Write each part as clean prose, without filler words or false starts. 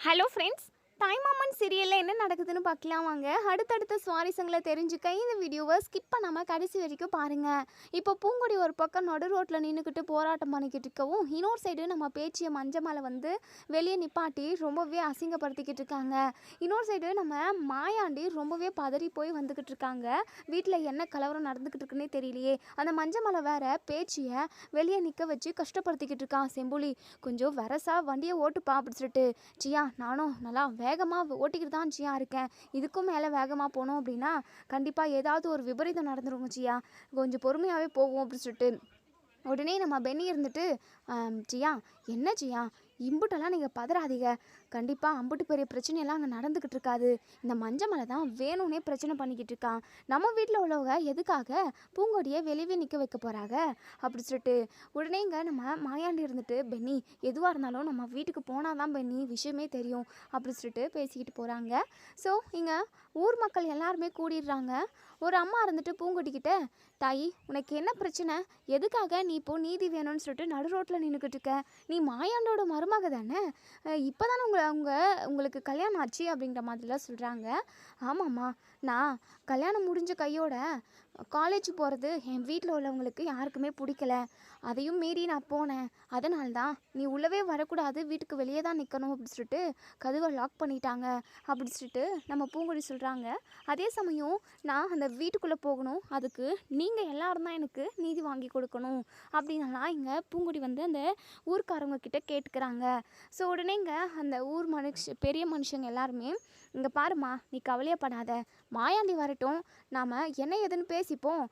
Hello friends, தாய்மாமன் சீரியலில் என்ன நடக்குதுன்னு பார்க்கலாம் வாங்க. அடுத்தடுத்த சுவாரஸ்யங்களை தெரிஞ்சுக்க இந்த வீடியோவை ஸ்கிப் பண்ணாமல் கடைசி வரைக்கும் பாருங்கள். இப்போ பூங்கொடி ஒரு பக்கம் நடு ரோட்டில் நின்றுக்கிட்டு போராட்டம் பண்ணிக்கிட்டு இருக்கவும், இன்னொரு சைடு நம்ம பேச்சிய மஞ்சமலை வந்து வெளியே நிப்பாட்டி ரொம்பவே அசிங்கப்படுத்திக்கிட்டு இருக்காங்க. இன்னொரு சைடு நம்ம மாயாண்டி ரொம்பவே பதறி போய் வந்துக்கிட்டு இருக்காங்க. வீட்டில் என்ன கலவரம் நடந்துக்கிட்டு இருக்குன்னே தெரியலையே. அந்த மஞ்சமலை வேற பேச்சியை வெளியே நிற்க வச்சு கஷ்டப்படுத்திக்கிட்டு இருக்கான். செம்புலி, கொஞ்சம் வரசா வண்டியை ஓட்டுப்பா அப்படின்னு சொல்லிட்டு, ஜியா நானும் நல்லா வேகமாக ஓட்டிக்கிட்டு தான் ஜியா இருக்கேன். இதுக்கும் மேலே வேகமாக போனோம் அப்படின்னா கண்டிப்பாக ஏதாவது ஒரு விபரீதம் நடந்துருங்க ஜியா, கொஞ்சம் பொறுமையாகவே போவோம் அப்படின்னு சொல்லிட்டு உடனே நம்ம பென்னி இருந்துட்டு, ஜியா என்ன ஜியா இம்புட்டெல்லாம் நீங்கள் பதறாதீங்க, கண்டிப்பாக அம்புட்டு பெரிய பிரச்சனையெல்லாம் அங்கே நடந்துக்கிட்டு இருக்காது. இந்த மஞ்சமலை தான் வேணும்னே பிரச்சனை பண்ணிக்கிட்டு இருக்கான். நம்ம வீட்டில் உள்ளவங்க எதுக்காக பூங்கொடியை வெளியே நிற்க வைக்க போகிறாங்க அப்படி சொல்லிட்டு உடனே இங்கே நம்ம மாயாண்டி இருந்துட்டு, பென்னி எதுவாக இருந்தாலும் நம்ம வீட்டுக்கு போனால் தான் பென்னி விஷயமே தெரியும் அப்படி சொல்லிட்டு பேசிக்கிட்டு போகிறாங்க. ஸோ இங்கே ஊர் மக்கள் எல்லாருமே கூடிடுறாங்க. ஒரு அம்மா இருந்துட்டு பூங்கொடிக்கிட்ட, தாயி உனக்கு என்ன பிரச்சனை, எதுக்காக நீ இப்போ நீதி வேணும்னு சொல்லிட்டு நடு ரோட்டில் நின்றுக்கிட்டு இருக்க, நீ மாயாண்டோட மருமக தானே, இப்போ தானே உங்களுக்கு கல்யாணம் ஆச்சு அப்படிங்கிற மாதிரிலாம் சொல்கிறாங்க. ஆமாம்மா, நான் கல்யாணம் முடிஞ்ச கையோட காலேஜ் போகிறது என் வீட்டில் உள்ளவங்களுக்கு யாருக்குமே பிடிக்கல, அதையும் மீறி நான் போனேன். அதனால்தான் நீ உள்ளவே வரக்கூடாது, வீட்டுக்கு வெளியே தான் நிற்கணும் அப்படி சொல்லிட்டு கதவை லாக் பண்ணிட்டாங்க அப்படி சொல்லிட்டு நம்ம பூங்கொடி சொல்கிறாங்க. அதே சமயம் நான் அந்த வீட்டுக்குள்ளே போகணும், அதுக்கு நீங்கள் எல்லாரும் தான் எனக்கு நீதி வாங்கி கொடுக்கணும் அப்படின்னலாம் இங்கே பூங்கொடி வந்து அந்த ஊர்க்காரவங்க கிட்ட கேட்டுக்கிறாங்க. ஸோ உடனே இங்கே அந்த ஊர் பெரிய மனுஷங்க எல்லாருமே, இங்கே பாருமா நீ கவலையப்படாத, மாயாண்டி வரட்டும், நாம் என்ன ஏதுன்னு பேசிப்போம்,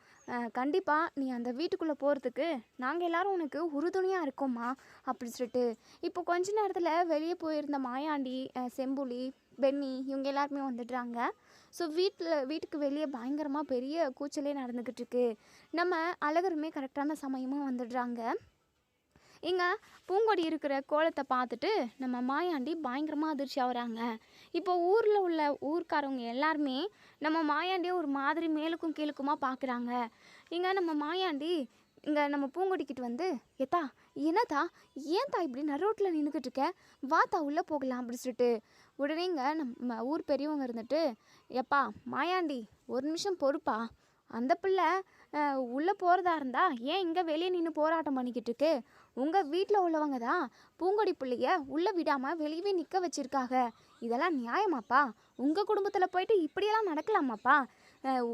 கண்டிப்பாக நீ அந்த வீட்டுக்குள்ளே போகிறதுக்கு நாங்கள் எல்லோரும் உனக்கு உறுதுணையாக இருக்கோம்மா அப்படி சொல்லிட்டு இப்போ கொஞ்ச நேரத்தில் வெளியே போயிருந்த மாயாண்டி, செம்புலி, பென்னி இவங்க எல்லாருமே வந்துடுறாங்க. ஸோ வீட்டுக்கு வெளியே பயங்கரமாக பெரிய கூச்சலே நடந்துக்கிட்டு இருக்கு. நம்ம அழகருமே கரெக்டான சமயமாக வந்துடுறாங்க. இங்கே பூங்கொடி இருக்கிற கோலத்தை பார்த்துட்டு நம்ம மாயாண்டி பயங்கரமாக அதிர்ச்சி ஆகுறாங்க. இப்போ ஊரில் உள்ள ஊர்க்காரவங்க எல்லாருமே நம்ம மாயாண்டியை ஒரு மாதிரி மேலுக்கும் கீழுக்குமா பார்க்குறாங்க. இங்கே நம்ம மாயாண்டி இங்கே நம்ம பூங்கொடிக்கிட்டு வந்து, ஏத்தா என்னத்தா ஏன்தா இப்படி நரோட்டில் நின்றுக்கிட்டு இருக்க, வாத்தா உள்ளே போகலாம் அப்படி சொல்லிட்டு உடனே இங்கே நம்ம ஊர் பெரியவங்க இருந்துட்டு, எப்பா மாயாண்டி ஒரு நிமிஷம் பொறுப்பா, அந்த பிள்ளை உள்ளே போகிறதா இருந்தால் ஏன் இங்கே வெளியே நின்று போராட்டம் பண்ணிக்கிட்டு இருக்கு, உங்கள் வீட்டில் உள்ளவங்க தான் பூங்கொடி பிள்ளைய உள்ளே விடாமல் வெளியவே நிற்க வச்சுருக்காங்க, இதெல்லாம் நியாயமாப்பா, உங்கள் குடும்பத்தில் போயிட்டு இப்படியெல்லாம் நடக்கலாமாப்பா,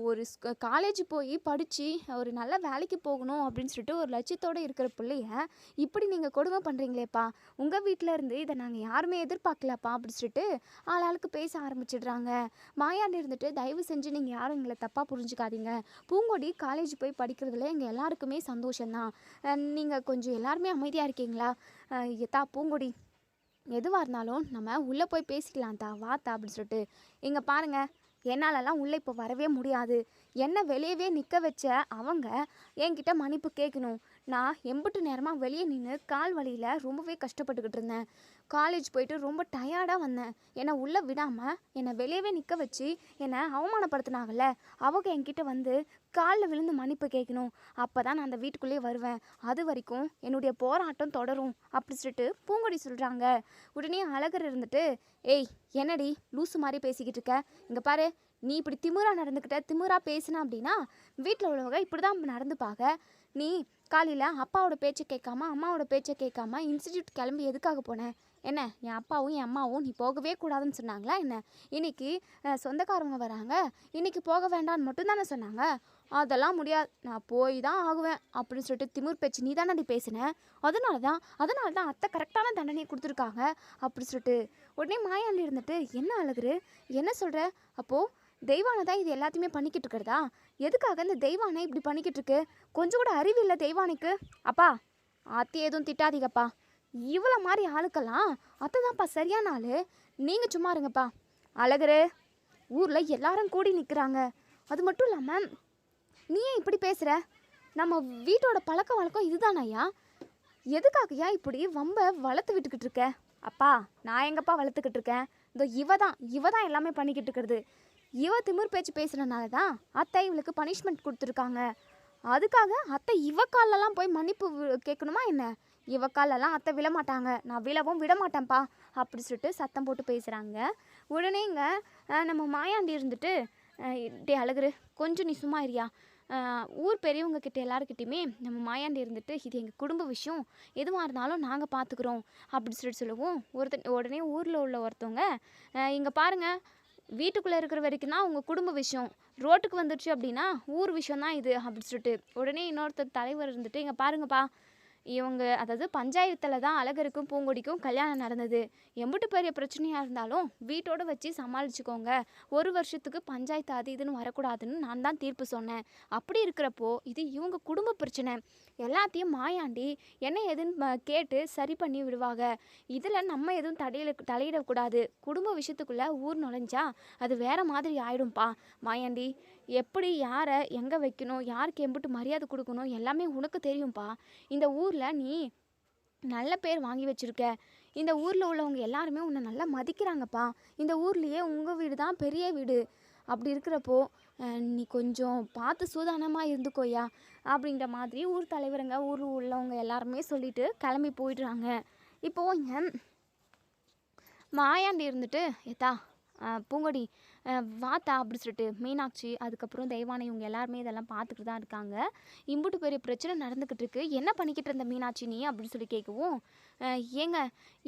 ஒரு காலேஜ் போய் படித்து ஒரு நல்ல வேலைக்கு போகணும் அப்படின்னு சொல்லிட்டு ஒரு லட்சியத்தோடு இருக்கிற பிள்ளைய இப்படி நீங்கள் கொடுமை பண்ணுறீங்களேப்பா, உங்கள் வீட்டில் இருந்து இதை நாங்கள் யாருமே எதிர்பார்க்கலப்பா அப்படி சொல்லிட்டு ஆளாளுக்கு பேச ஆரம்பிச்சிடுறாங்க. மாயாண்டி இருந்துட்டு, தயவு செஞ்சு நீங்கள் யாரும் எங்களை தப்பாக புரிஞ்சுக்காதீங்க, பூங்கொடி காலேஜ் போய் படிக்கிறதுல எங்கள் எல்லாருக்குமே சந்தோஷம்தான், நீங்கள் கொஞ்சம் எல்லாருமே அமைதியாக இருக்கீங்களா, எத்தா பூங்கொடி எதுவாக இருந்தாலும் நம்ம உள்ளே போய் பேசிக்கலாம் தா, வாத்தா அப்படின்னு சொல்லிட்டு, இங்கே பாருங்கள் என்னாலலாம் உள்ளே இப்போ வரவே முடியாது, என்னை வெளியவே நிற்க வச்ச அவங்க என்கிட்ட மன்னிப்பு கேட்கணும், நான் எம்பிட்டு நேரமாக வெளியே நின்று கால் வலியில் ரொம்பவே கஷ்டப்பட்டுக்கிட்டு இருந்தேன், காலேஜ் போயிட்டு ரொம்ப டயர்டாக வந்தேன், என்னை உள்ளே விடாமல் என்னை வெளியவே நிற்க வச்சு என்னை அவமானப்படுத்தினாங்கல்ல, அவங்க என்கிட்ட வந்து காலில் விழுந்து மன்னிப்பு கேட்கணும், அப்போ தான் நான் அந்த வீட்டுக்குள்ளேயே வருவேன், அது வரைக்கும் என்னுடைய போராட்டம் தொடரும் அப்படி சொல்லிட்டு பூங்கொடி சொல்கிறாங்க. உடனே அழகர் இருந்துட்டு, ஏய் என்னடி லூசு மாதிரி பேசிக்கிட்டு இருக்க, இங்கே பாரு நீ இப்படி திமிரா பேசின அப்படின்னா வீட்டில் உள்ளவங்க இப்படி தான் நடந்துப்பாங்க, நீ காலையில் அப்பாவோட பேச்சை கேட்காம அம்மாவோட பேச்சை கேட்காம இன்ஸ்டியூட் கிளம்பி எதுக்காக போனேன், என்ன என் அப்பாவும் என் அம்மாவும் நீ போகவே கூடாதுன்னு சொன்னாங்களா என்ன, இன்றைக்கி சொந்தக்காரவங்க வராங்க, இன்றைக்கி போக வேண்டான்னு மட்டும்தானே சொன்னாங்க, அதெல்லாம் முடியாது நான் போய் தான் ஆகுவேன் அப்படின்னு சொல்லிட்டு திமிர் பேச்சு நீ தானே பேசினேன், அதனால தான் அத்தை கரெக்டான தண்டனையை கொடுத்துருக்காங்க அப்படி சொல்லிட்டு உடனே மாயாண்டி இருந்துட்டு, என்ன அழகுரு என்ன சொல்கிற, அப்போது தெய்வானை தான் இது எல்லாத்தையுமே பண்ணிக்கிட்டு இருக்கிறதா, எதுக்காக இந்த தெய்வானை இப்படி பண்ணிக்கிட்டு இருக்கு, கொஞ்சம் கூட அறிவு இல்லை தெய்வானைக்கு, அப்பா அத்தை எதுவும் திட்டாதீங்கப்பா, இவ்வளோ மாதிரி ஆளுக்கெல்லாம் அத்தை தான்ப்பா சரியான ஆள், நீங்கள் சும்மா இருங்கப்பா, அழகரு ஊரில் எல்லாரும் கூடி நிற்கிறாங்க, அது மட்டும் இல்லாமல் நீ ஏன் இப்படி பேசுகிற, நம்ம வீட்டோட பழக்க வழக்கம் இதுதானாயா, எதுக்காகயா இப்படி வம்ப வளர்த்து விட்டுக்கிட்டு இருக்க, அப்பா நான் எங்கப்பா வளர்த்துக்கிட்டு இருக்கேன், இந்த இவ தான் எல்லாமே பண்ணிக்கிட்டு இருக்கிறது, இவ திமிர் பேச்சு பேசுகிறனால தான் அத்தை இவளுக்கு பனிஷ்மெண்ட் கொடுத்துருக்காங்க, அதுக்காக அத்தை இவ காலெல்லாம் போய் மன்னிப்பு கேட்கணுமா என்ன, இவ காலெல்லாம் அத்தை விழமாட்டாங்க, நான் விழவும் விட மாட்டேன்ப்பா அப்படி சொல்லிட்டு சத்தம் போட்டு பேசுகிறாங்க. உடனே இங்கே நம்ம மாயாண்டி இருந்துட்டு டே அழகுரு கொஞ்சம் நீ சும்மா இருயா, ஊர் பெரியவங்க கிட்ட எல்லாருக்கிட்டையுமே நம்ம மாயாண்டி இருந்துட்டு இது எங்கள் குடும்ப விஷயம், எதுவாக இருந்தாலும் நாங்கள் பார்த்துக்குறோம் அப்படி சொல்லிட்டு சொல்லுவோம். உடனே ஊரில் உள்ள ஒருத்தவங்க இங்கே பாருங்கள், வீட்டுக்குள்ளே இருக்கிற வரைக்கும் தான் உங்கள் குடும்ப விஷயம், ரோட்டுக்கு வந்துடுச்சு அப்படின்னா ஊர் விஷயம் தான் இது அப்படி சொல்லிட்டு உடனே இன்னொருத்தர் தலைவர் இருந்துட்டு இங்கே பாருங்கப்பா, இவங்க அதாவது பஞ்சாயத்தில் தான் அழகருக்கும் பூங்கொடிக்கும் கல்யாணம் நடந்தது, எம்பிட்டு பெரிய பிரச்சனையாக இருந்தாலும் வீட்டோடு வச்சு சமாளிச்சுக்கோங்க, ஒரு வருஷத்துக்கு பஞ்சாயத்து அது இதுன்னு வரக்கூடாதுன்னு நான் தான் தீர்ப்பு சொன்னேன். அப்படி இருக்கிறப்போ இது இவங்க குடும்ப பிரச்சனை, எல்லாத்தையும் மாயாண்டி என்ன எதுன்னு கேட்டு சரி பண்ணி விடுவாங்க, இதில் நம்ம எதுவும் தலையிடக்கூடாது, குடும்ப விஷயத்துக்குள்ளே ஊர் நுழைஞ்சா அது வேற மாதிரி ஆயிடும்பா. மாயாண்டி எப்படி யாரை எங்கே வைக்கணும், யாருக்கு எம்பிட்டு மரியாதை கொடுக்கணும் எல்லாமே உனக்கு தெரியும்ப்பா. இந்த ஊரில் நீ நல்ல பேர் வாங்கி வச்சுருக்க, இந்த ஊரில் உள்ளவங்க எல்லாருமே உன்னை நல்லா மதிக்கிறாங்கப்பா, இந்த ஊர்லேயே உங்கள் வீடு தான் பெரிய வீடு, அப்படி இருக்கிறப்போ நீ கொஞ்சம் பார்த்து சூதானமாக இருந்துக்கோயா அப்படின்ற மாதிரி ஊர் தலைவருங்க ஊரில் உள்ளவங்க எல்லாருமே சொல்லிட்டு கிளம்பி போயிடுறாங்க. இப்போது இங்கே மாயாண்டி இருந்துட்டு ஏத்தா பூங்கொடி வாத்தா அப்படி சொல்லிட்டு மீனாட்சி அதுக்கப்புறம் தெய்வானை இவங்க எல்லாருமே இதெல்லாம் பார்த்துக்கிட்டு தான் இருக்காங்க. இம்புட்டு பெரிய பிரச்சனை நடந்துக்கிட்டு இருக்கு, என்ன பண்ணிக்கிட்டு இருந்த மீனாட்சி நீ அப்படின்னு சொல்லி கேட்கவும், ஏங்க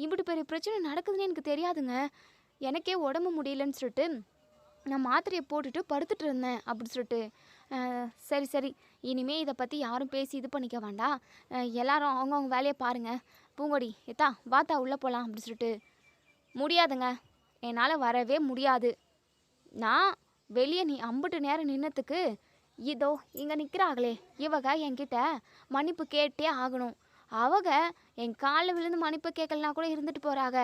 இம்புட்டு பெரிய பிரச்சனை நடக்குதுன்னு எனக்கு தெரியாதுங்க, எனக்கே உடம்பு முடியலன்னு சொல்லிட்டு நான் மாத்திரையை போட்டுட்டு படுத்துட்டு இருந்தேன் அப்படி சொல்லிட்டு, சரி சரி இனிமேல் இதை பற்றி யாரும் பேசி இது பண்ணிக்க வேண்டாம், எல்லாரும் அவங்கவுங்க வேலையை பாருங்கள், பூங்கொடி ஏத்தா வாத்தா உள்ளே போகலாம் அப்படி சொல்லிட்டு, முடியாதுங்க என்னால் வரவே முடியாது, நான் வெளியே நீ அம்புட்டு நேரம் நின்னதுக்கு இதோ இங்கே நிற்கிறாங்களே இவங்க என்கிட்ட மன்னிப்பு கேட்டே ஆகணும், அவங்க என் காலில் விழுந்து மன்னிப்பு கேட்கலனா கூட இருந்துட்டு போகிறாங்க,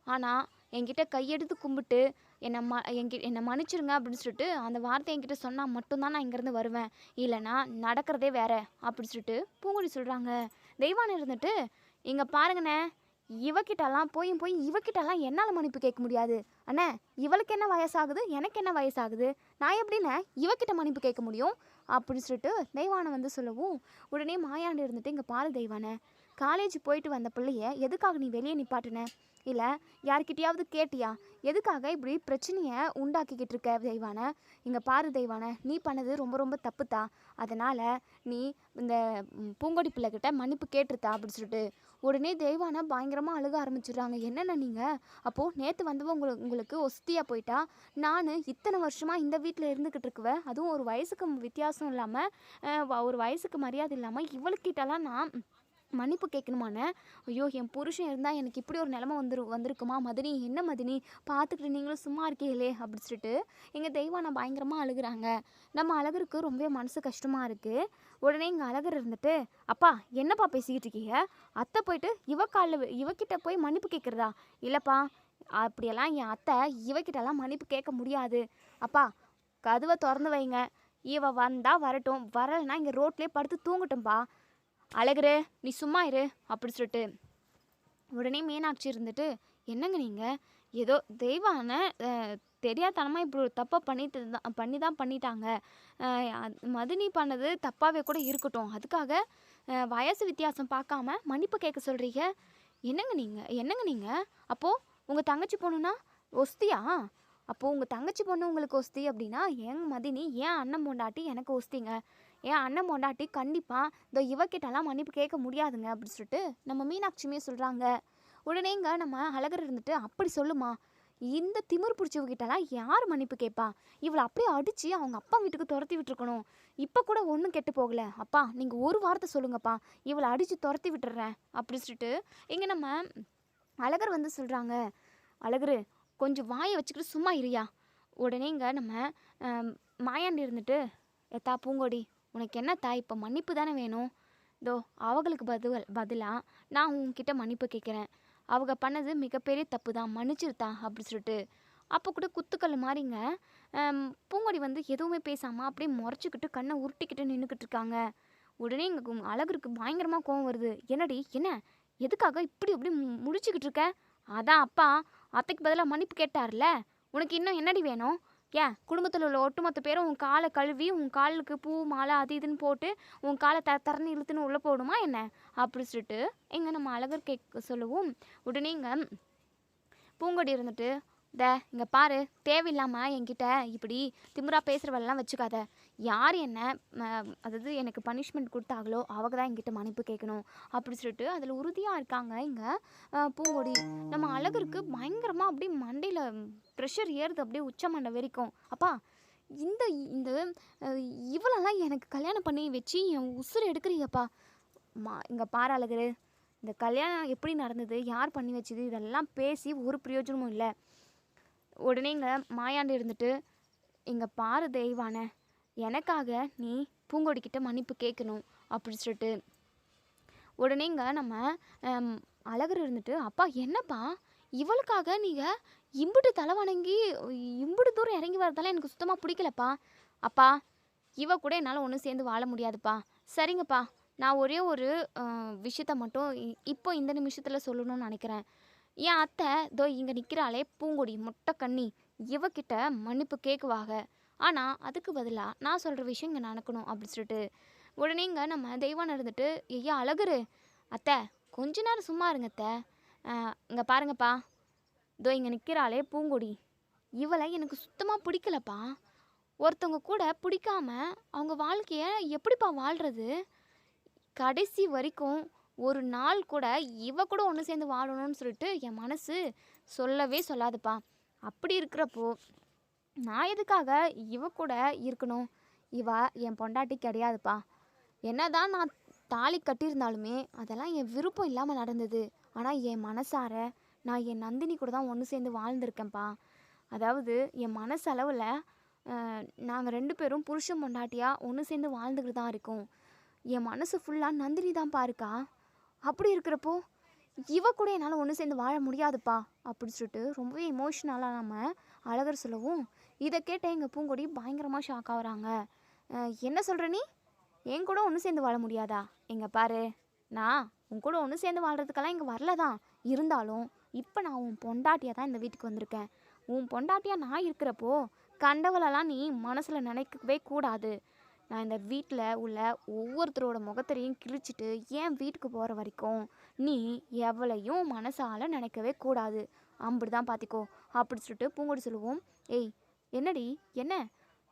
ஆனால் என்கிட்ட கையெடுத்து கும்பிட்டு என்னை மன்னிச்சிருங்க அப்படின்னு சொல்லிட்டு அந்த வார்த்தை என்கிட்ட சொன்னால் மட்டும்தான் நான் இங்கேருந்து வருவேன், இல்லைனா நடக்கிறதே வேற அப்படி சொல்லிட்டு பூங்குடி சொல்கிறாங்க. தெய்வானை இருந்துட்டு இங்கே பாருங்கண்ணே, இவக்கிட்டலாம் போய் இவக்கிட்டலாம் என்னால் மன்னிப்பு கேட்க முடியாது அண்ணே, இவளுக்கு என்ன வயசாகுது எனக்கு என்ன வயசாகுது, நான் எப்படின்னு இவக்கிட்ட மன்னிப்பு கேட்க முடியும் அப்படின்னு சொல்லிட்டு தெய்வானை வந்து சொல்லவும், உடனே மாயாண்டி இருந்துட்டு இங்கே பாரு தெய்வானை, காலேஜ் போயிட்டு வந்த பிள்ளைய எதுக்காக நீ வெளியே நிப்பாட்டின, இல்லை யார்கிட்டையாவது கேட்டியா, எதுக்காக இப்படி பிரச்சனையை உண்டாக்கிக்கிட்டு இருக்க தெய்வானை, இங்கே பாரு தெய்வானை நீ பண்ணது ரொம்ப ரொம்ப தப்புத்தா, அதனால் நீ இந்த பூங்கொடி பிள்ளைகிட்ட மன்னிப்பு கேட்டுருத்தா அப்படி சொல்லிட்டு உடனே தெய்வானை பயங்கரமாக அழுக ஆரம்பிச்சிடுறாங்க. என்னென்ன நீங்கள் அப்போது நேற்று வந்தவ உங்களுக்கு ஒஸ்தியாக போயிட்டா, நான் இத்தனை வருஷமாக இந்த வீட்டில் இருந்துக்கிட்டு இருக்குவேன், அதுவும் ஒரு வயசுக்கு வித்தியாசம் இல்லாமல் ஒரு வயசுக்கு மரியாதை இல்லாமல் இவளுக்கிட்டலாம் நான் மன்னிப்பு கேட்கணுமாண்ணே, ஐயோ என் புருஷன் இருந்தால் எனக்கு இப்படி ஒரு நிலமை வந்திருக்குமா மதினி, என்ன மதினி பார்த்துக்கிட்டு நீங்களும் சும்மா இருக்கீங்களே அப்படி சொல்லிட்டு எங்கள் தெய்வானை பயங்கரமாக அழுகுறாங்க. நம்ம அழகருக்கு ரொம்ப மனசு கஷ்டமாக இருக்குது. உடனே இங்கே அழகர் இருந்துட்டு அப்பா என்னப்பா பேசிக்கிட்டு இருக்கீங்க, அத்தை போயிட்டு இவக்கிட்ட போய் மன்னிப்பு கேட்குறதா, இல்லைப்பா அப்படியெல்லாம் என் அத்தை இவக்கிட்டலாம் மன்னிப்பு கேட்க முடியாது, அப்பா கதவை திறந்து வைங்க, இவ வந்தால் வரட்டும், வரலைன்னா இங்கே ரோட்லேயே படுத்து தூங்கட்டும்பா, அழகரு நீ சும்மா இரு அப்படி சொல்லிட்டு உடனே மீனாட்சி இருந்துட்டு என்னங்க நீங்கள் ஏதோ தெய்வான தெரியாதனமாக இப்படி ஒரு தப்பை பண்ணிட்டாங்க, மதினி பண்ணது தப்பாகவே கூட இருக்கட்டும், அதுக்காக வயசு வித்தியாசம் பார்க்காம மன்னிப்பு கேட்க சொல்கிறீங்க, என்னங்க நீங்கள் அப்போது உங்கள் தங்கச்சி பொண்ணுன்னா ஒஸ்தியா, அப்போது உங்கள் தங்கச்சி பொண்ணு உங்களுக்கு ஒஸ்தி அப்படின்னா என் மதினி ஏன் அண்ணன் பொண்டாட்டி எனக்கு ஒஸ்திங்க, என் அண்ணன் பொண்டாட்டி கண்டிப்பாக இந்த இவக்கிட்டலாம் மன்னிப்பு கேட்க முடியாதுங்க அப்படி சொல்லிட்டு நம்ம மீனாட்சியுமே சொல்கிறாங்க. உடனே இங்கே நம்ம அழகர் இருந்துட்டு அப்படி சொல்லுமா, இந்த திமிர் பிடிச்சவங்கிட்டலாம் யார் மன்னிப்பு கேட்பா, இவளை அப்படியே அடித்து அவங்க அப்பா வீட்டுக்கு துரத்தி விட்டுருக்கணும், இப்போ கூட ஒன்றும் கெட்டு போகலை, அப்பா நீங்கள் ஒரு வார்த்தை சொல்லுங்கப்பா, இவளை அடித்து துரத்தி விட்டுறேன் அப்படி சொல்லிட்டு இங்கே நம்ம அழகர் வந்து சொல்கிறாங்க. அழகரு கொஞ்சம் வாயை வச்சுக்கிட்டு சும்மா இருயா. உடனே இங்கே நம்ம மாயாண்டி இருந்துட்டு எத்தா பூங்கொடி உனக்கு என்னத்தா இப்போ மன்னிப்பு தானே வேணும், இதோ அவங்களுக்கு பதிலாக நான் உங்ககிட்ட மன்னிப்பு கேட்குறேன், அவங்க பண்ணது மிகப்பெரிய தப்பு தான், மன்னிச்சிருத்தா அப்படி சொல்லிட்டு அப்போ கூட குத்துக்கல் மாதிரிங்க பூங்கொடி வந்து எதுவுமே பேசாமல் அப்படியே முறைச்சிக்கிட்டு கண்ணை உருட்டிக்கிட்டு நின்றுக்கிட்டு இருக்காங்க. உடனே இங்கே அழகருக்கு பயங்கரமாக கோவம் வருது. என்னடி என்ன எதுக்காக இப்படி அப்படி முடிச்சுக்கிட்டு இருக்க, அதான் அப்பா அத்தைக்கு பதிலாக மன்னிப்பு கேட்டார்ல, உனக்கு இன்னும் என்னடி வேணும், ஏன் குடும்பத்தில் உள்ள ஒட்டுமொத்த பேரும் உன் காலை கழுவி உன் காலுக்கு பூ மாலை அது இதுன்னு போட்டு உன் காலை தரன்னு இழுத்துன்னு உள்ளே போடுமா என்ன அப்படி சொல்லிட்டு இங்கே நம்ம அழகர் கேட்க சொல்லவும், உடனே இங்கே பூங்கொடி இருந்துட்டு இங்கே பாரு, தேவையில்லாமல் என்கிட்ட இப்படி திமிரா பேசுகிறவெல்லாம் வச்சுக்காத. யார் என்ன அதாவது எனக்கு பனிஷ்மெண்ட் கொடுத்தாங்களோ அவங்க தான் என்கிட்ட மன்னிப்பு கேட்கணும் அப்படி சொல்லிட்டு அதில் உறுதியாக இருக்காங்க இங்கே பூங்கொடி. நம்ம அழகருக்கு பயங்கரமாக அப்படியே மண்டையில் ப்ரெஷர் ஏறுது, அப்படியே உச்ச மண்டை வரைக்கும். அப்பா, இந்த இந்த இவளெல்லாம் எனக்கு கல்யாணம் பண்ணி வச்சு என் உசுரை எடுக்கிறீங்கப்பா. இங்கே பாரு அழகரு, இந்த கல்யாணம் எப்படி நடந்தது, யார் பண்ணி வச்சது, இதெல்லாம் பேசி ஒரு பிரயோஜனமும் இல்லை. உடனே இங்கே மாயாண்டு இருந்துட்டு, இங்கே பாரு தெய்வான, எனக்காக நீ பூங்கொடிக்கிட்ட மன்னிப்பு கேட்கணும் அப்படி சொல்லிட்டு உடனே இங்கே நம்ம அழகர் இருந்துட்டு, அப்பா என்னப்பா இவளுக்காக நீங்கள் இம்புட்டு தலை வணங்கி இம்புட்டு தூரம் இறங்கி வரதால எனக்கு சுத்தமாக பிடிக்கலப்பா. அப்பா, இவ கூட என்னால் ஒன்று சேர்ந்து வாழ முடியாதுப்பா. சரிங்கப்பா, நான் ஒரே ஒரு விஷயத்த மட்டும் இப்போ இந்த நிமிஷத்தில் சொல்லணும்னு நினைக்கிறேன். என் அத்தை இங்கே நிற்கிறாளே பூங்கொடி மொட்டை கண்ணி, இவக்கிட்ட மன்னிப்பு கேட்குவாங்க. ஆனால் அதுக்கு பதிலாக நான் சொல்கிற விஷயம் இங்கே நடக்கணும் அப்படி சொல்லிட்டு உடனே இங்கே நம்ம தெய்வான இருந்துட்டு, ஐயா அழகரு, அத்தை கொஞ்ச நேரம் சும்மா இருங்க அத்தை. இங்கே பாருங்கப்பா, இங்கே நிற்கிறாளே பூங்கொடி, இவளை எனக்கு சுத்தமாக பிடிக்கலப்பா. ஒருத்தவங்க கூட பிடிக்காம அவங்க வாழ்க்கையை எப்படிப்பா வாழ்கிறது? கடைசி வரைக்கும் ஒரு நாள் கூட இவ கூட ஒன்று சேர்ந்து வாழணும்னு சொல்லிட்டு என் மனசு சொல்லவே சொல்லாதுப்பா. அப்படி இருக்கிறப்போ நான் எதுக்காக இவ கூட இருக்கணும்? இவ என் பொண்டாட்டி கிடையாதுப்பா. என்னதான் நான் தாலி கட்டியிருந்தாலுமே அதெல்லாம் என் விருப்பம் இல்லாமல் நடந்தது. ஆனால் என் மனசார நான் என் நந்தினி கூட தான் ஒன்று சேர்ந்து வாழ்ந்திருக்கேன்ப்பா. அதாவது என் மனசளவில் நாங்கள் 2 பேரும் புருஷன் பொண்டாட்டியாக ஒன்று சேர்ந்து வாழ்ந்துக்கிட்டு தான் இருக்கோம். என் மனசு ஃபுல்லாக நந்தினி தான்ப்பா இருக்கா. அப்படி இருக்கிறப்போ இவ கூட என்னால் ஒன்று சேர்ந்து வாழ முடியாதுப்பா அப்படி சொல்லிட்டு ரொம்பவே எமோஷ்னலாக நம்ம அழகர் சொல்லவும், இதை கேட்ட எங்கள் பூங்கொடி பயங்கரமாக ஷாக் ஆகுறாங்க. என்ன சொல்கிற நீ? என் கூட ஒன்று சேர்ந்து வாழ முடியாதா? எங்கே பாரு, நான் உன் கூட ஒன்று சேர்ந்து வாழ்கிறதுக்கெல்லாம் இங்கே வரல தான். இருந்தாலும் இப்போ நான் உன் பொண்டாட்டியாக தான் இந்த வீட்டுக்கு வந்திருக்கேன். உன் பொண்டாட்டியாக நான் இருக்கிறப்போ கண்டவளெல்லாம் நீ மனசில் நினைக்கவே கூடாது. நான் இந்த வீட்டில் உள்ள ஒவ்வொருத்தரோட முகத்திலையும் கிழிச்சிட்டு என் வீட்டுக்கு போகிற வரைக்கும் நீ எவளையும் மனசால் நினைக்கவே கூடாது. அப்படி தான் பார்த்திக்கோ அப்படி சொல்லிட்டு பூங்கொடி சொல்லுவோம். ஏய் என்னடி, என்ன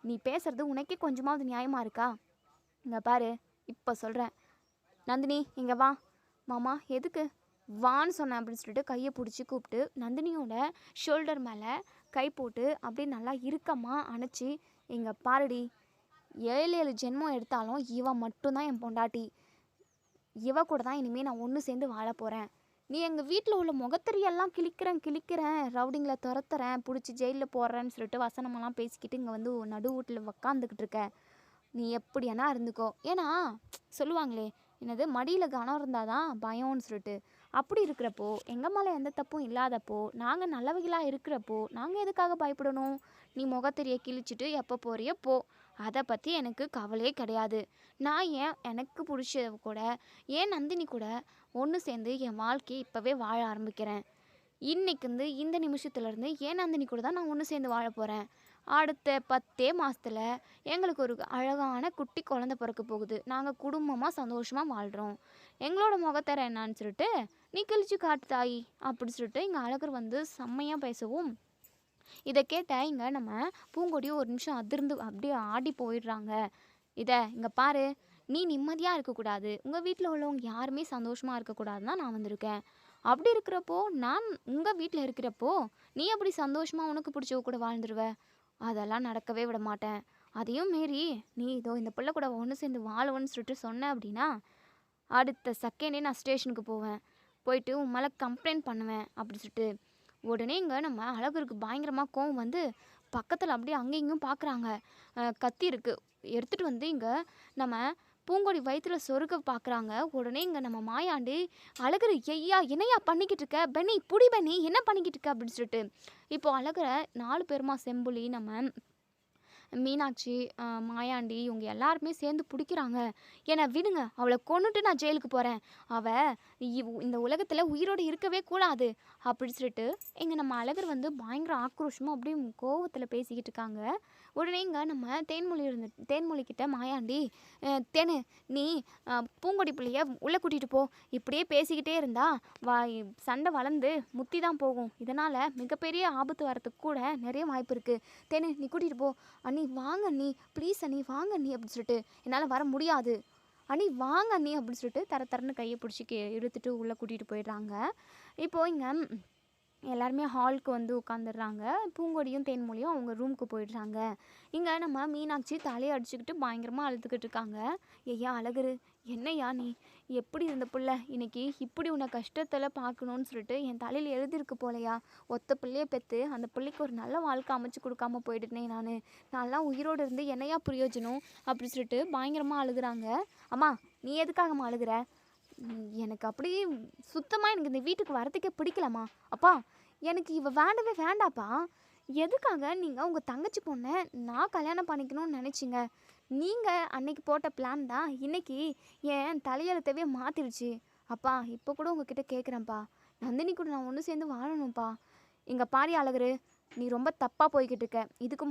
நீ பேசுகிறது உனக்கே கொஞ்சமாவது நியாயமாக இருக்கா? இங்கே பாரு, இப்போ சொல்கிறேன். நந்தினி இங்கே வா. மாமா எதுக்கு வான்னு சொன்னேன் அப்படின்னு சொல்லிட்டு கையை பிடிச்சி கூப்பிட்டு நந்தினியோட ஷோல்டர் மேலே கை போட்டு அப்படியே நல்லா இறுக்கமாக அணைச்சி, இங்கே பாருடி, 7 ஜென்மம் எடுத்தாலும் இவ மட்டும்தான் என் பொண்டாட்டி. இவ கூட தான் இனிமேல் நான் ஒன்று சேர்ந்து வாழ போகிறேன். நீ எங்கள் வீட்டில் உள்ள முகத்தறியெல்லாம் கிழிக்கிறேன், ரவுடிங்களை துரத்துறேன், பிடிச்சி ஜெயிலில் போடுறேன்னு சொல்லிட்டு வசனமெல்லாம் பேசிக்கிட்டு இங்கே வந்து நடு வீட்டில் உக்காந்துக்கிட்டு இருக்க. நீ எப்படியானா இருந்துக்கோ. ஏன்னா சொல்லுவாங்களே, என்னது மடியில் கனம் இருந்தால் தான் பயம்னு சொல்லிட்டு. அப்படி இருக்கிறப்போ எங்கள் மேலே எந்த தப்பும் இல்லாதப்போ நாங்கள் நல்லவர்களாக இருக்கிறப்போ நாங்கள் எதுக்காக பயப்படணும்? நீ முகத்தறியை கிழிச்சிட்டு எப்போ போறியோ போ, அதை பற்றி எனக்கு கவலையே கிடையாது. நான் எனக்கு பிடிச்ச கூட ஏன் நந்தினி கூட ஒன்று சேர்ந்து என் வாழ்க்கையை இப்போவே வாழ ஆரம்பிக்கிறேன். இன்றைக்கு இந்த நிமிஷத்துலேருந்து ஏன் நந்தினி கூட தான் நான் ஒன்று சேர்ந்து வாழ போகிறேன். அடுத்த 10 மாதத்தில் எங்களுக்கு ஒரு அழகான குட்டி குழந்தை பிறக்க போகுது. நாங்கள் குடும்பமாக சந்தோஷமாக வாழ்கிறோம். எங்களோட முகத்தர என்னான்னு சொல்லிட்டு நீ கிழிச்சு காட்டு தாயி அப்படி சொல்லிட்டு இங்கே அழகர் வந்து செம்மையாக பேசவும், இதை கேட்ட இங்கே நம்ம பூங்கொடி ஒரு நிமிஷம் அதிர்ந்து அப்படியே ஆடி போயிடுறாங்க. இங்கே பாரு, நீ நிம்மதியாக இருக்கக்கூடாது, உங்கள் வீட்டில் உள்ளவங்க யாருமே சந்தோஷமாக இருக்கக்கூடாதுன்னு தான் நான் வந்திருக்கேன். அப்படி இருக்கிறப்போ நான் உங்கள் வீட்டில் இருக்கிறப்போ நீ அப்படி சந்தோஷமாக உனக்கு பிடிச்சவ கூட வாழ்ந்துருவ? அதெல்லாம் நடக்கவே விட மாட்டேன். அதையும் மீறி நீ இந்த பிள்ளை கூட ஒன்று சேர்ந்து வாழுவன்னு சொல்லிட்டு சொன்ன அப்படின்னா அடுத்த செகண்டே நான் ஸ்டேஷனுக்கு போவேன், போயிட்டு உன் மேலே கம்ப்ளைண்ட் பண்ணுவேன் அப்படி சொல்லிட்டு உடனே இங்கே நம்ம அழகருக்கு பயங்கரமாக கோவம் வந்து பக்கத்தில் அப்படியே அங்கேயும் இங்கேயும் பார்க்குறாங்க. கத்தி இருக்குது எடுத்துகிட்டு வந்து இங்கே நம்ம பூங்கொடி வயிற்றில் சொருக பார்க்குறாங்க. உடனே இங்கே நம்ம மாயாண்டி அழகர், ஐயா என்னையா பண்ணிக்கிட்டு இருக்க, பெனி புடி பெனி என்ன பண்ணிக்கிட்டு இருக்க அப்படின்னு சொல்லிட்டு இப்போ அழகரை 4 பேருமா செம்புலி நம்ம மீனாட்சி, மாயாண்டி இவங்க எல்லாருமே சேர்ந்து பிடிக்கிறாங்க. என்னை விடுங்க, அவளை கொன்னுட்டு நான் ஜெயிலுக்கு போகிறேன். அவள் இந்த உலகத்தில் உயிரோடு இருக்கவே கூடாது அப்படின்னு சொல்லிட்டு இங்கே நம்ம அழகர் வந்து பயங்கர ஆக்ரோஷமாக அப்படியே கோவத்தில் பேசிக்கிட்டு இருக்காங்க. உடனே இங்கே நம்ம தேன்மொழிக்கிட்ட மாயாண்டி, தேனு நீ பூங்கொடி பிள்ளைய உள்ளே கூட்டிகிட்டு போ. இப்படியே பேசிக்கிட்டே இருந்தா சண்டை வளர்ந்து முத்தி தான் போகும். இதனால் மிகப்பெரிய ஆபத்து வரத்துக்கு கூட நிறைய வாய்ப்பு இருக்குது. தேனு நீ கூட்டிகிட்டு போ. அண்ணி வாங்க அண்ணி, ப்ளீஸ் அண்ணி வாங்க அண்ணி அப்படின்னு சொல்லிட்டு, என்னால் வர முடியாது அண்ணி வாங்க அண்ணி அப்படின்னு சொல்லிட்டு தரன்னு கையை பிடிச்சி இழுத்துட்டு உள்ளே கூட்டிகிட்டு போயிடுறாங்க. இப்போது இங்கே எல்லாருமே ஹாலுக்கு வந்து உட்காந்துடுறாங்க. பூங்கொடியும் தேன்மொழியும் அவங்க ரூமுக்கு போயிடுறாங்க. இங்கே நம்ம மீனாட்சி தலையை அடிச்சுக்கிட்டு பயங்கரமாக அழுதுகிட்டு இருக்காங்க. ஐயா அழகரு, என்னையா நீ எப்படி இருந்த பிள்ளை இன்னைக்கு இப்படி உன்னை கஷ்டத்தில் பார்க்கணுன்னு சொல்லிட்டு என் தலையில் எழுதிருக்கு போலையா. ஒத்த பிள்ளையை பெற்று அந்த பிள்ளைக்கு ஒரு நல்ல வாழ்க்கை அமைச்சு கொடுக்காம போயிடுனேன் நான்லாம் உயிரோடு இருந்து என்னையா பிரயோஜனம் அப்படின்னு சொல்லிட்டு பயங்கரமாக அழுகுறாங்க. அம்மா நீ எதுக்காகம்மா அழுகுற? எனக்கு அப்படியே சுத்தமாக எனக்கு இந்த வீட்டுக்கு வரதுக்கே பிடிக்கலம்மா. அப்பா எனக்கு வேண்டவே வேண்டாப்பா. எதுக்காக நீங்கள் உங்கள் தங்கச்சி பொண்ணை நான் கல்யாணம் பண்ணிக்கணும்னு நினச்சிங்க? நீங்கள் அன்னைக்கு போட்ட பிளான் தான் இன்றைக்கி என் தலையெழுத்தவே மாற்றிடுச்சு. அப்பா இப்போ கூட உங்ககிட்ட கேட்குறேன்ப்பா, நந்தினி கூட நான் ஒன்று சேர்ந்து வாழணும்ப்பா. இங்கே பாரி அழகரு, நீ ரொம்ப தப்பாக போய்கிட்டு இருக்க. இதுக்கு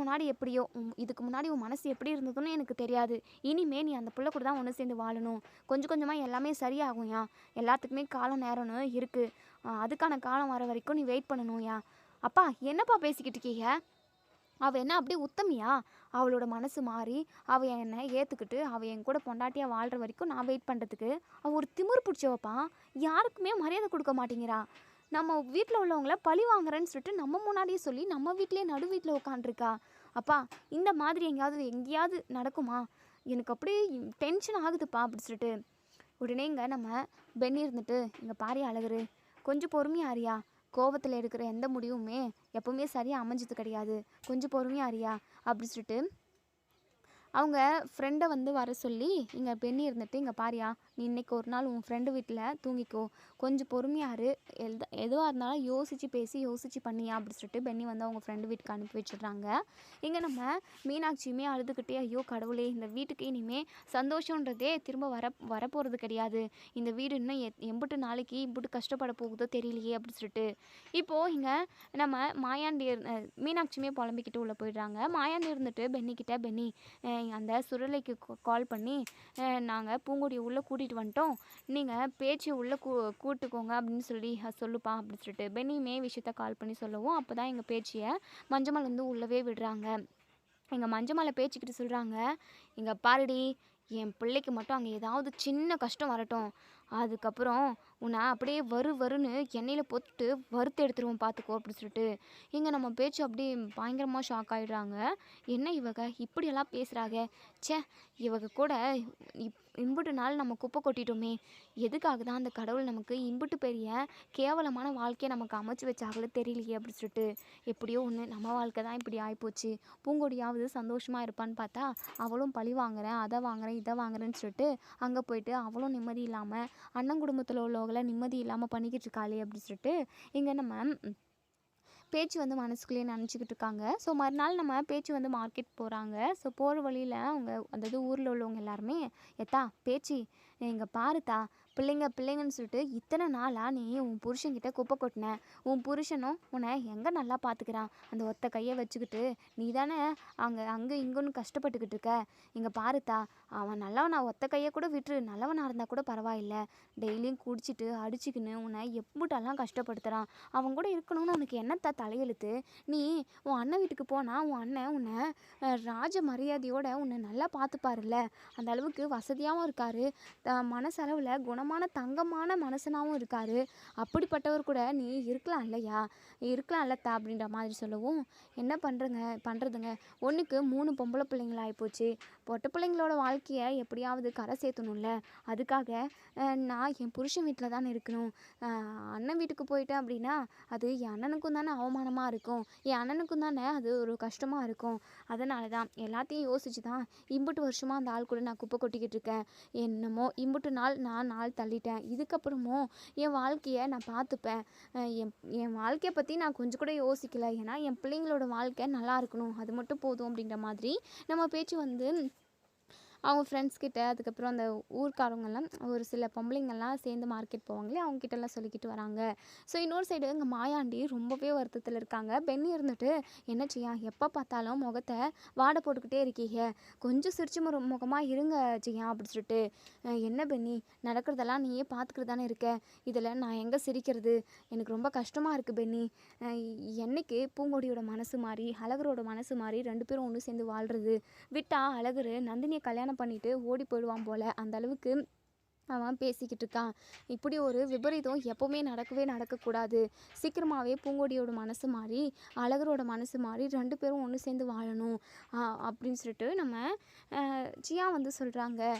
முன்னாடி உன் மனசு எப்படி இருந்ததுன்னு எனக்கு தெரியாது. இனிமே நீ அந்த பிள்ளை கூட தான் ஒன்று சேர்ந்து வாழணும். கொஞ்சம் கொஞ்சமாக எல்லாமே சரியாகும்யா. எல்லாத்துக்குமே காலம் நேரம்னு இருக்குது. அதுக்கான காலம் வர வரைக்கும் நீ வெயிட் பண்ணணும்யா. அப்பா என்னப்பா பேசிக்கிட்டு இருக்கீங்க? அவள் என்ன அப்படியே உத்தமியா? அவளோட மனசு மாறி அவள் என்னை ஏற்றுக்கிட்டு அவள் என் கூட பொண்டாட்டியாக வாழ்கிற வரைக்கும் நான் வெயிட் பண்ணுறதுக்கு அவள் ஒரு திமிரு பிடிச்சவப்பா. யாருக்குமே மரியாதை கொடுக்க மாட்டேங்கிறா. நம்ம வீட்டில் உள்ளவங்கள பழி வாங்குறேன்னு சொல்லிட்டு நம்ம முன்னாடியே சொல்லி நம்ம வீட்டிலே நடு வீட்டில் உட்காண்ட்ருக்கா. அப்பா இந்த மாதிரி எங்கேயாவது நடக்குமா? எனக்கு அப்படியே டென்ஷன் ஆகுதுப்பா அப்படி சொல்லிட்டு உடனே இங்கே நம்ம பெண்ணி இருந்துட்டு, இங்கே பாரி அழகரு, கொஞ்சம் பொறுமையாக அறியா. கோவத்தில் எடுக்கிற எந்த முடிவுமே எப்போவுமே சரியாக அமைஞ்சது கிடையாது. கொஞ்சம் பொறுமையாக அறியா அப்படி சொல்லிட்டு அவங்க ஃப்ரெண்டை வந்து வர சொல்லி இங்கே பெண்ணி இருந்துட்டு, இங்கே பாரியா நீ இன்றைக்கி ஒரு நாள் உன் ஃப்ரெண்டு வீட்டில் தூங்கிக்கோ, கொஞ்சம் பொறுமையாரு, எதுவாக இருந்தாலும் யோசித்து பண்ணியா அப்படி சொல்லிட்டு பெண்ணி வந்து அவங்க ஃப்ரெண்டு வீட்டுக்கு அனுப்பி வச்சிடுறாங்க. இங்கே நம்ம மீனாட்சியுமே அழுதுகிட்டே, ஐயோ கடவுளே, இந்த வீட்டுக்கு இனிமேல் சந்தோஷன்றதே திரும்ப வரப்போகிறது கிடையாது. இந்த வீடு இன்னும் எம்பிட்டு நாளைக்கு இம்பிட்டு கஷ்டப்பட போகுதோ தெரியலையே அப்படி சொல்லிட்டு இப்போது இங்கே நம்ம மீனாட்சியுமே புலம்பிக்கிட்டு உள்ளே போயிடுறாங்க. மாயாண்டி இருந்துட்டு பென்னிக்கிட்ட, பென்னி அந்த சுரலைக்கு கால் பண்ணி, நாங்கள் பூங்கொடியை உள்ளே கூட்டிகிட்டு வந்துட்டோம், நீங்கள் பேச்சு உள்ளே கூட்டுக்கோங்க அப்படின்னு சொல்லுப்பா அப்படின்னு சொல்லிட்டு பென்னியுமே விஷயத்த கால் பண்ணி சொல்லவும், அப்போ தான் எங்கள் பேச்சியை மஞ்சமல் வந்து உள்ளவே விடுறாங்க. எங்கள் மஞ்சமலை பேச்சுக்கிட்டு சொல்கிறாங்க, இங்கே பாருடி, என் பிள்ளைக்கு மட்டும் அங்கே ஏதாவது சின்ன கஷ்டம் வரட்டும், அதுக்கப்புறம் உன்னை அப்படியே வருன்னு எண்ணெயில் போட்டுட்டு வறுத்து எடுத்துருவோம் பார்த்துக்கோ அப்படின்னு சொல்லிட்டு இங்கே நம்ம பேச்சு அப்படியே பயங்கரமாக ஷாக் ஆகிடுறாங்க. என்ன இவங்க இப்படியெல்லாம் பேசுகிறாங்க? ச்சே, இவங்க கூட இம்புட்டு நாள் நம்ம குப்பை கொட்டிட்டோமே, எதுக்காக தான் அந்த கடவுள் நமக்கு இம்புட்டு பெரிய கேவலமான வாழ்க்கையை நமக்கு அமைச்சு வச்சாங்களோ தெரியலையே அப்படி சொல்லிட்டு எப்படியோ ஒன்று நம்ம வாழ்க்கை தான் இப்படி ஆகிப்போச்சு. பூங்கொடியாவது சந்தோஷமாக இருப்பான்னு பார்த்தா அவளும் பழி வாங்குறேன், அதை வாங்குறேன், இதை வாங்குறேன்னு சொல்லிட்டு அங்கே போயிட்டு அவளும் நிம்மதி இல்லாமல் அண்ணன் குடும்பத்தில் உள்ளவங்களை நிம்மதி இல்லாமல் பண்ணிக்கிட்டு இருக்காளே அப்படின்னு சொல்லிட்டு இங்கே நம்ம பேச்சு வந்து மனசுக்குள்ளேயே நினச்சிக்கிட்டு இருக்காங்க. ஸோ மறுநாள் நம்ம பேச்சு வந்து மார்க்கெட் போகிறாங்க. ஸோ போகிற வழியில் அவங்க அதாவது ஊரில் உள்ளவங்க எல்லாருமே, எத்தா பேச்சு இங்கே பாருத்தா, பிள்ளைங்கன்னு சொல்லிட்டு இத்தனை நாளாக நீ உன் புருஷன்கிட்ட குப்பை கொட்டின, உன் புருஷனும் உன்னை எங்கே நல்லா பார்த்துக்கிறான், அந்த ஒத்த கையை வச்சுக்கிட்டு நீ தானே அங்கே இங்கேன்னு கஷ்டப்பட்டுக்கிட்டு இருக்க. இங்கே பாருத்தா, அவன் நல்லவனா, ஒத்த கையை கூட விட்டுரு, நல்லவனாக இருந்தால் கூட பரவாயில்லை, டெய்லியும் குடிச்சிட்டு அடிச்சுக்கின்னு உன்னை எப்படிட்டெல்லாம் கஷ்டப்படுத்துகிறான். அவன் கூட இருக்கணும்னு உனக்கு என்னத்தா தலையெழுத்து? நீ உன் அண்ணன் வீட்டுக்கு போனால் உன் அண்ணன் உன்னை ராஜ மரியாதையோடு உன்னை நல்லா பார்த்துப்பாருல்ல, அந்த அளவுக்கு வசதியாகவும் இருக்கார், மனசளவில் குணமான தங்கமான மனசனாகவும் இருக்கார். அப்படிப்பட்டவர் கூட நீ இருக்கலாம் இல்லைத்தா அப்படின்ற மாதிரி சொல்லவும், என்ன பண்ணுறதுங்க, ஒன்றுக்கு 3 பொம்பளை பிள்ளைங்கள ஆகிப்போச்சு, பொட்டை பிள்ளைங்களோட வாழ்க்கையை எப்படியாவது கரை சேர்த்தணும்ல, அதுக்காக நான் என் புருஷன் வீட்டில் தானே இருக்கணும். அண்ணன் வீட்டுக்கு போயிட்டேன் அப்படின்னா அது என் அண்ணனுக்கும் தானே அவமானமாக இருக்கும், என் அண்ணனுக்கும் தானே அது ஒரு கஷ்டமாக இருக்கும். அதனால தான் எல்லாத்தையும் யோசிச்சு தான் இம்புட்டு வருஷமாக அந்த ஆள் கூட நான் குப்பை கொட்டிக்கிட்டு இருக்கேன். என்னமோ இம்புட்டு நாள் நான் 4 தள்ளிட்டேன். இதுக்கப்புறமும் என் வாழ்க்கையை நான் பார்த்துப்பேன். என் என் வாழ்க்கையை பற்றி நான் கொஞ்சம் கூட யோசிக்கல. ஏன்னா என் பிள்ளைங்களோட வாழ்க்கை நல்லா இருக்கணும், அது மட்டும் போதும் அப்படின்ற மாதிரி நம்ம பேச்சு வந்து அவங்க ஃப்ரெண்ட்ஸ் கிட்ட, அதுக்கப்புறம் அந்த ஊர்க்காரவங்கலாம் ஒரு சில பொம்பளைங்கள்லாம் சேர்ந்து மார்க்கெட் போவாங்களே, அவங்க கிட்டலாம் சொல்லிக்கிட்டு வராங்க. ஸோ இன்னொரு சைடு இங்கே மாயாண்டி ரொம்பவே வருத்தத்தில் இருக்காங்க. பென்னி இருந்துட்டு, என்ன ஜியா எப்போ பார்த்தாலும் முகத்தை வாடை போட்டுக்கிட்டே இருக்கீங்க, கொஞ்சம் சிரிச்சு முகமாக இருங்க ஜியா அப்படி சொல்லிட்டு. என்ன பென்னி, நடக்கிறதெல்லாம் நீயே பார்த்துக்கிட்டு தானே இருக்க, இதில் நான் எங்கே சிரிக்கிறது, எனக்கு ரொம்ப கஷ்டமாக இருக்குது பென்னி. என்னைக்கு பூங்கொடியோட மனசு மாறி அழகரோட மனசு மாறி 2 பேரும் ஒன்று சேர்ந்து வாழ்கிறது, விட்டா அழகர் நந்தினியை கல்யாணம் பண்ணிட்டு ஓடி போயிடுவான் போல, அந்த அளவுக்கு அவன் பேசிக்கிட்டு இருக்கான். இப்படி ஒரு விபரீதம் எப்போவுமே நடக்கக்கூடாது. சீக்கிரமாகவே பூங்கொடியோட மனசு மாறி அழகரோட மனசு மாறி 2 பேரும் ஒன்று சேர்ந்து வாழணும் அப்படின்னு சொல்லிட்டு நம்ம ஜியா வந்து சொல்கிறாங்க.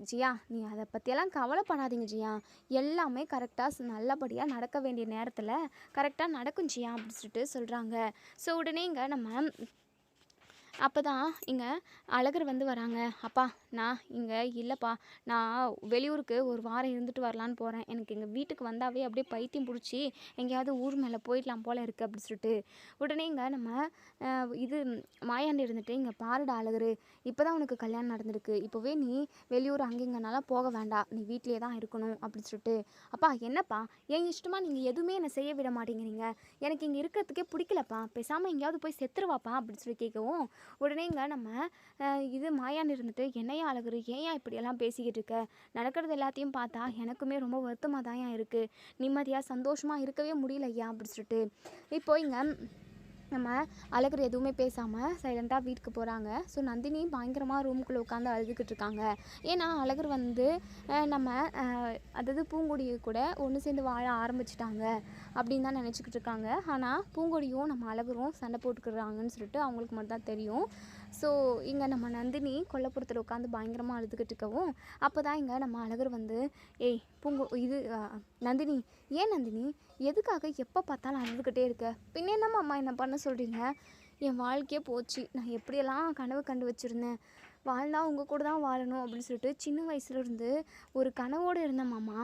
ஜியா, நீ அதை பற்றியெல்லாம் கவலைப்படாதீங்க ஜியா, எல்லாமே கரெக்டாக நல்லபடியாக நடக்க வேண்டிய நேரத்தில் கரெக்டாக நடக்கும் ஜியா அப்படின்னு சொல்லிட்டு சொல்கிறாங்க. ஸோ உடனே இங்கே நம்ம அப்போ தான் இங்கே அழகர் வந்து வராங்க. அப்பா, நான் இங்கே இல்லைப்பா, நான் வெளியூருக்கு ஒரு வாரம் இருந்துட்டு வரலான்னு போகிறேன். எனக்கு எங்கள் வீட்டுக்கு வந்தாவே அப்படியே பைத்தியம் பிடிச்சி எங்கேயாவது ஊர் மேலே போயிடலாம் போல் இருக்குது அப்படின்னு சொல்லிட்டு. உடனே இங்கே நம்ம இது மாயாண்டி இருந்துட்டு, இங்கே பாருடா அழகர், இப்போ தான் உனக்கு கல்யாணம் நடந்திருக்கு, இப்போவே நீ வெளியூர் அங்கேங்கனாலாம் போக வேண்டாம், நீ வீட்டிலே தான் இருக்கணும் அப்படின்னு சொல்லிட்டு. அப்பா என்னப்பா, என் இஷ்டமாக நீங்கள் எதுவுமே என்னை செய்ய விட மாட்டேங்கிறீங்க, எனக்கு இங்கே இருக்கிறதுக்கே பிடிக்கலப்பா, பேசாமல் எங்கேயாவது போய் செத்துருவாப்பா அப்படின்னு சொல்லி கேட்கவும், உடனேங்க நம்ம இது மாயாண்டி இருந்துட்டு, என்னையா அழகரு, ஏன் இப்படியெல்லாம் பேசிக்கிட்டு இருக்க, நடக்கிறது எல்லாத்தையும் பார்த்தா எனக்குமே ரொம்ப வருத்தமாக தான் இருக்குது, நிம்மதியாக சந்தோஷமாக இருக்கவே முடியல ஐயா அப்படி சொல்லிட்டு. இப்போ இங்கே நம்ம அழகர் எதுவுமே பேசாமல் சைலண்ட்டாக வீட்டுக்கு போகிறாங்க. ஸோ நந்தினி பயங்கரமாக ரூமுக்குள்ளே உட்காந்து அழுதுகிட்டு இருக்காங்க. ஏன்னா அழகர் வந்து நம்ம அதாவது பூங்கொடி கூட ஒன்று சேர்ந்து வாழ ஆரம்பிச்சிட்டாங்க அப்படின்னு தான் நினச்சிக்கிட்டு இருக்காங்க. ஆனால் பூங்கொடியும் நம்ம அழகரும் சண்டை போட்டுக்கிறாங்கன்னு சொல்லிட்டு அவங்களுக்கு மட்டும் தான் தெரியும். ஸோ இங்கே நம்ம நந்தினி கொல்லைப்புறத்தில் உட்காந்து பயங்கரமாக அழுதுகிட்டு இருக்கவும், அப்போ தான் இங்கே நம்ம அழகர் வந்து, ஏய் நந்தினி, ஏன் நந்தினி எதுக்காக எப்போ பார்த்தாலும் அழுதுகிட்டே இருக்க, பின்ன என்னம்மா அம்மா என்ன பண்ண சொல்கிறீங்க, என் வாழ்க்கையே போச்சு, நான் எப்படியெல்லாம் கனவு கண்டு வச்சுருந்தேன், வாழ்ந்தா உங்கள் கூட தான் வாழணும் அப்படின்னு சொல்லிட்டு சின்ன வயசுலேருந்து ஒரு கனவோடு இருந்தேன் மாமா.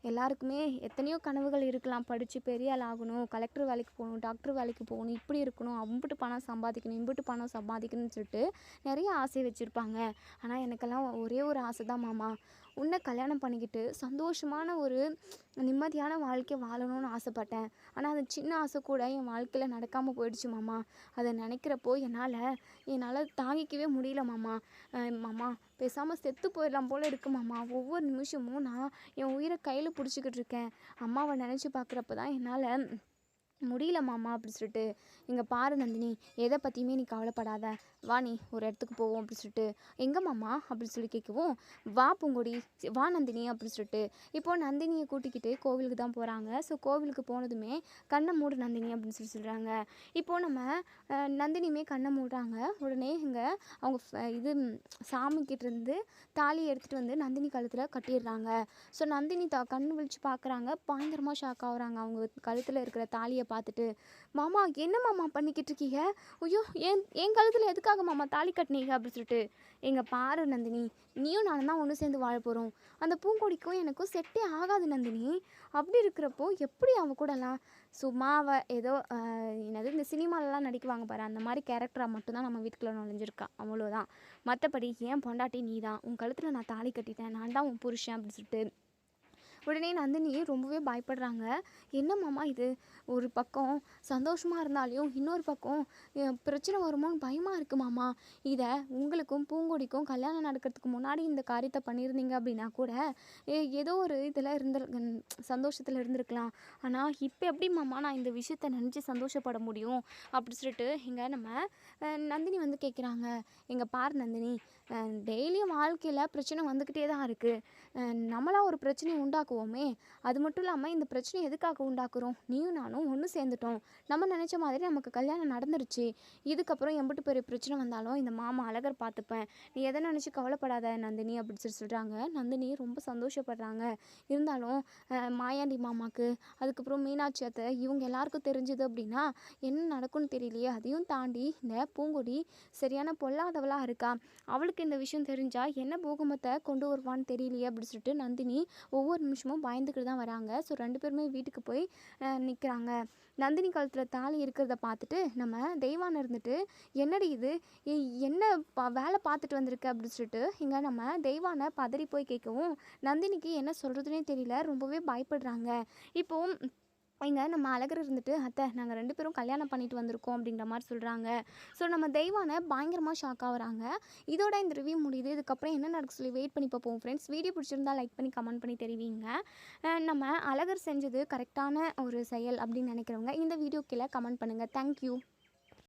எல்லாருக்குமே எத்தனையோ கனவுகள் இருக்கலாம், படித்து பெரிய ஆள் ஆகணும், கலெக்டர் வேலைக்கு போகணும், டாக்டர் வேலைக்கு போகணும், இப்படி இருக்கணும், அம்பிட்டு பணம் சம்பாதிக்கணும், இம்பிட்டு பணம் சம்பாதிக்கணும்னு சொல்லிட்டு நிறைய ஆசை வச்சுருப்பாங்க. ஆனால் எனக்கெல்லாம் ஒரே ஒரு ஆசை தான் மாமா, உன்னை கல்யாணம் பண்ணிக்கிட்டு சந்தோஷமான ஒரு நிம்மதியான வாழ்க்கை வாழணும்னு ஆசைப்பட்டேன். ஆனால் அது சின்ன ஆசை கூட என் வாழ்க்கையில் நடக்காமல் போயிடுச்சு மாமா. அதை நினைக்கிறப்போ என்னால் தாங்கிக்கவே முடியல மாமா. மாமா பேசாமல் செத்து போயிடலாம் போல் இருக்குது மாமா. ஒவ்வொரு நிமிஷமும் நான் என் உயிரை கையில் பிடிச்சிக்கிட்டு இருக்கேன். அம்மாவை நினச்சி பார்க்குறப்ப தான் என்னால் முடியல மாமா அப்படி சொல்லிட்டு. இங்கே பாரு நந்தினி, எதை பற்றியுமே நீ கவலைப்படாத, வா நீ ஒரு இடத்துக்கு போவோம் அப்படி சொல்லிட்டு. எங்கே மாமா அப்படின்னு சொல்லி கேட்கவும், வா பூங்கொடி, வா நந்தினி அப்படி சொல்லிட்டு. இப்போது நந்தினியை கூட்டிக்கிட்டு கோவிலுக்கு தான் போகிறாங்க. ஸோ கோவிலுக்கு போனதுமே கண்ணை மூடு நந்தினி அப்படின்னு சொல்கிறாங்க. இப்போது நம்ம நந்தினியுமே கண்ணை மூடுறாங்க. உடனே இங்கே அவங்க இது சாமிக்கிட்டேருந்து தாலியை எடுத்துகிட்டு வந்து நந்தினி கழுத்தில் கட்டிடுறாங்க. ஸோ நந்தினி கண்ணு விழிச்சு பார்க்குறாங்க, பயங்கரமாக ஷாக் ஆகுறாங்க அவங்க கழுத்தில் இருக்கிற தாலியை பார்த்துட்டு. மாமா என்ன மாமா பண்ணிக்கிட்டு இருக்கீங்க, ஐயோ என் கழுத்தில் எதுக்காக மாமா தாலி கட்டினீங்க அப்படின்னு சொல்லிட்டு. எங்கள் பாரு நந்தினி, நீயும் நானும் தான் ஒன்று சேர்ந்து வாழ போகிறோம், அந்த பூங்கொடிக்கும் எனக்கும் செட்டே ஆகாது நந்தினி, அப்படி இருக்கிறப்போ எப்படி அவ கூடலாம் சும்மா அவள் ஏதோ என்னது இந்த சினிமாலலாம் நடிக்குவாங்க பாரு, அந்த மாதிரி கேரக்டராக மட்டும்தான் நம்ம வீட்டுக்குள்ளே நுழைஞ்சிருக்கா, அவ்வளோதான். மற்றபடி ஏன் பொண்டாட்டி நீ தான், உன் கழுத்தில் நான் தாலி கட்டிட்டேன், நான் தான் உன் புருஷன் அப்படின்னு சொல்லிட்டு. உடனே நந்தினி ரொம்பவே பயப்படுறாங்க. என்ன மாமா இது, ஒரு பக்கம் சந்தோஷமாக இருந்தாலையும் இன்னொரு பக்கம் பிரச்சனை வருமோன்னு பயமாக இருக்குது மாமா. இதை உங்களுக்கும் பூங்கொடிக்கும் கல்யாணம் நடக்கிறதுக்கு முன்னாடி இந்த காரியத்தை பண்ணியிருந்தீங்க அப்படின்னா கூட ஏதோ ஒரு இதில் சந்தோஷத்தில் இருந்திருக்கலாம். ஆனால் இப்போ எப்படி மாமா நான் இந்த விஷயத்த நினச்சி சந்தோஷப்பட முடியும் அப்படி சொல்லிட்டு இங்கே நம்ம நந்தினி வந்து கேட்குறாங்க. எங்கள் பார் நந்தினி, டெய்லியும் வாழ்க்கையில் பிரச்சனை வந்துக்கிட்டே தான் இருக்குது, நம்மளாக ஒரு பிரச்சனையை உண்டாக்க உண்டாக்குவோமே, அது மட்டும் இல்லாமல் இந்த பிரச்சனை எதுக்காக உண்டாக்குறோம், நீயும் நானும் ஒன்று சேர்ந்துட்டோம், நம்ம நினச்ச மாதிரி நமக்கு கல்யாணம் நடந்துருச்சு, இதுக்கப்புறம் எம்பிட்டு பெரிய பிரச்சனை வந்தாலும் இந்த மாமா அழகர் பார்த்துப்பேன், நீ எதை நினச்சி கவலைப்படாத நந்தினி அப்படின்னு சொல்கிறாங்க. நந்தினி ரொம்ப சந்தோஷப்படுறாங்க. இருந்தாலும் மாயாண்டி மாமாக்கு, அதுக்கப்புறம் மீனாட்சி அத்தை, இவங்க எல்லாருக்கும் தெரிஞ்சது அப்படின்னா என்ன நடக்கும்னு தெரியலையே. அதையும் தாண்டி இந்த பூங்கொடி சரியான பொல்லாதவளாக இருக்கா, அவளுக்கு இந்த விஷயம் தெரிஞ்சால் என்ன பூகம்பத்தை கொண்டு வருவான்னு தெரியலையே அப்படின்னு சொல்லிட்டு நந்தினி ஒவ்வொரு நிமிஷமும் பயந்துக்கிட்டு தான் வராங்க. ஸோ 2 பேருமே வீட்டுக்கு போய் நிற்கிறாங்க. நந்தினி கழுத்தில் தாலி இருக்கிறத பார்த்துட்டு நம்ம தெய்வானை இருந்துட்டு, என்னடி இது, என்ன வேலை பார்த்துட்டு வந்திருக்கு அப்படின்னு சொல்லிட்டு இங்கே நம்ம தெய்வானை பதறி போய் கேட்கவும் நந்தினிக்கு என்ன சொல்கிறதுனே தெரியல, ரொம்பவே பயப்படுறாங்க. இப்போது இங்கே நம்ம அழகர் இருந்துட்டு, அத்தை நாங்கள் 2 பேரும் கல்யாணம் பண்ணிட்டு வந்திருக்கோம் அப்படிங்கிற மாதிரி சொல்கிறாங்க. ஸோ நம்ம தெய்வானை பயங்கரமாக ஷாக் ஆகுறாங்க. இதோட இந்த ரிவ்யூ முடியுது. இதுக்கப்புறம் என்ன நடக்கு சொல்லி வெயிட் பண்ணி பார்ப்போம் ஃப்ரெண்ட்ஸ். வீடியோ பிடிச்சிருந்தா லைக் பண்ணி கமெண்ட் பண்ணி தெரிவிங்க. நம்ம அழகர் செஞ்சது கரெக்டான ஒரு செயல் அப்படின்னு நினைக்கிறவங்க இந்த வீடியோ கீழே கமெண்ட் பண்ணுங்கள். தேங்க்யூ.